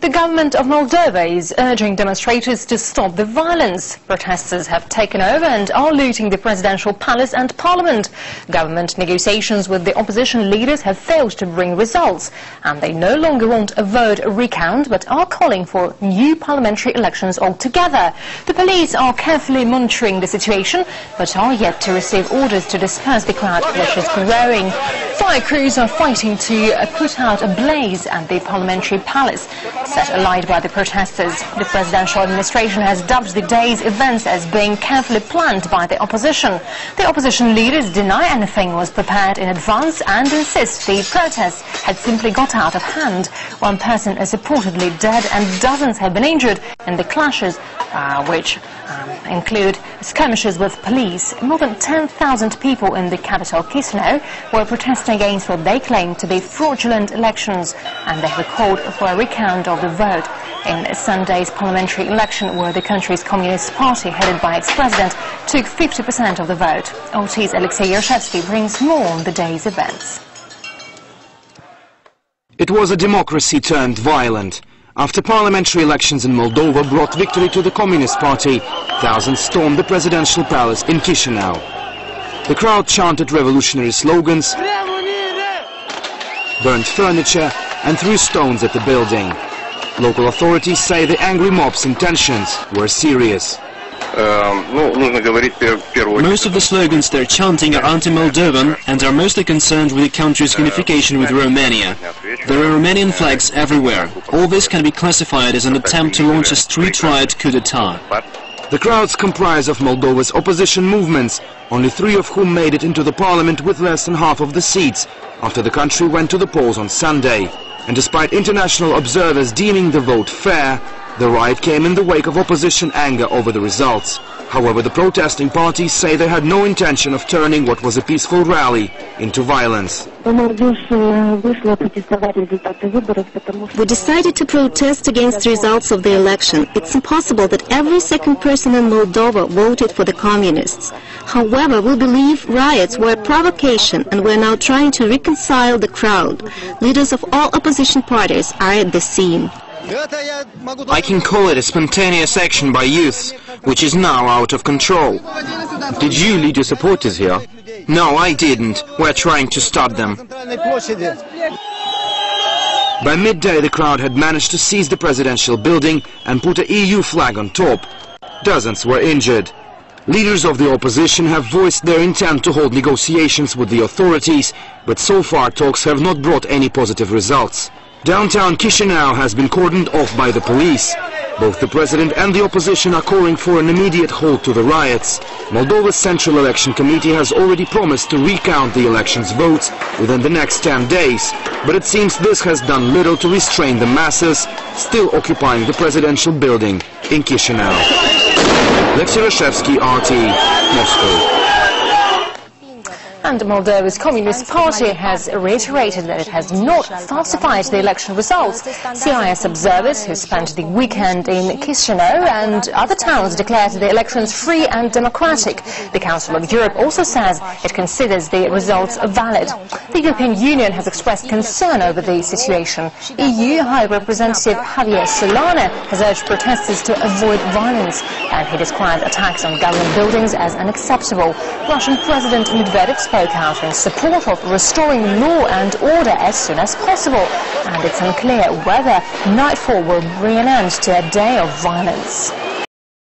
The government of Moldova is urging demonstrators to stop the violence. Protesters have taken over and are looting the presidential palace and parliament. Government negotiations with the opposition leaders have failed to bring results, and they no longer want a vote recount but are calling for new parliamentary elections altogether. The police are carefully monitoring the situation but are yet to receive orders to disperse the crowd, which is growing. Fire crews are fighting to put out a blaze at the parliamentary palace, set alight by the protesters. The presidential administration has dubbed the day's events as being carefully planned by the opposition. The opposition leaders deny anything was prepared in advance and insist the protests had simply got out of hand. One person is reportedly dead and dozens have been injured in the clashes, which include skirmishes with police. More than 10,000 people in the capital Chisinau were protesting against what they claim to be fraudulent elections, and they have called for a recount of the vote in Sunday's parliamentary election, where the country's Communist Party, headed by its president, took 50% of the vote. OT's Alexei Yershevsky brings more on the day's events. It was a democracy turned violent. After parliamentary elections in Moldova brought victory to the Communist Party, thousands stormed the presidential palace in Chisinau. The crowd chanted revolutionary slogans, burned furniture and threw stones at the building. Local authorities say the angry mob's intentions were serious. Most of the slogans they're chanting are anti-Moldovan and are mostly concerned with the country's unification with Romania. There are Romanian flags everywhere. All this can be classified as an attempt to launch a street riot coup d'etat. The crowds comprise of Moldova's opposition movements, only 3 of whom made it into the parliament with less than half of the seats, after the country went to the polls on Sunday. And despite international observers deeming the vote fair, the riot came in the wake of opposition anger over the results. However, the protesting parties say they had no intention of turning what was a peaceful rally into violence. We decided to protest against the results of the election. It's impossible that every second person in Moldova voted for the Communists. However, we believe riots were a provocation, and we're now trying to reconcile the crowd. Leaders of all opposition parties are at the scene. I can call it a spontaneous action by youths, which is now out of control. Did you lead your supporters here? No, I didn't. We're trying to stop them. By midday, the crowd had managed to seize the presidential building and put an EU flag on top. Dozens were injured. Leaders of the opposition have voiced their intent to hold negotiations with the authorities, but so far talks have not brought any positive results. Downtown Chisinau has been cordoned off by the police. Both the president and the opposition are calling for an immediate halt to the riots. Moldova's Central Election Committee has already promised to recount the election's votes within the next 10 days, but it seems this has done little to restrain the masses still occupying the presidential building in Chisinau. Alexei Yershevsky, RT, Moscow. And Moldova's Communist Party has reiterated that it has not falsified the election results. CIS observers who spent the weekend in Chisinau and other towns declared the elections free and democratic. The Council of Europe also says it considers the results valid. The European Union has expressed concern over the situation. EU High Representative Javier Solana has urged protesters to avoid violence, and he described attacks on government buildings as unacceptable. Russian President Medvedev spoke out in support of restoring law and order as soon as possible, and it's unclear whether nightfall will bring an end to a day of violence.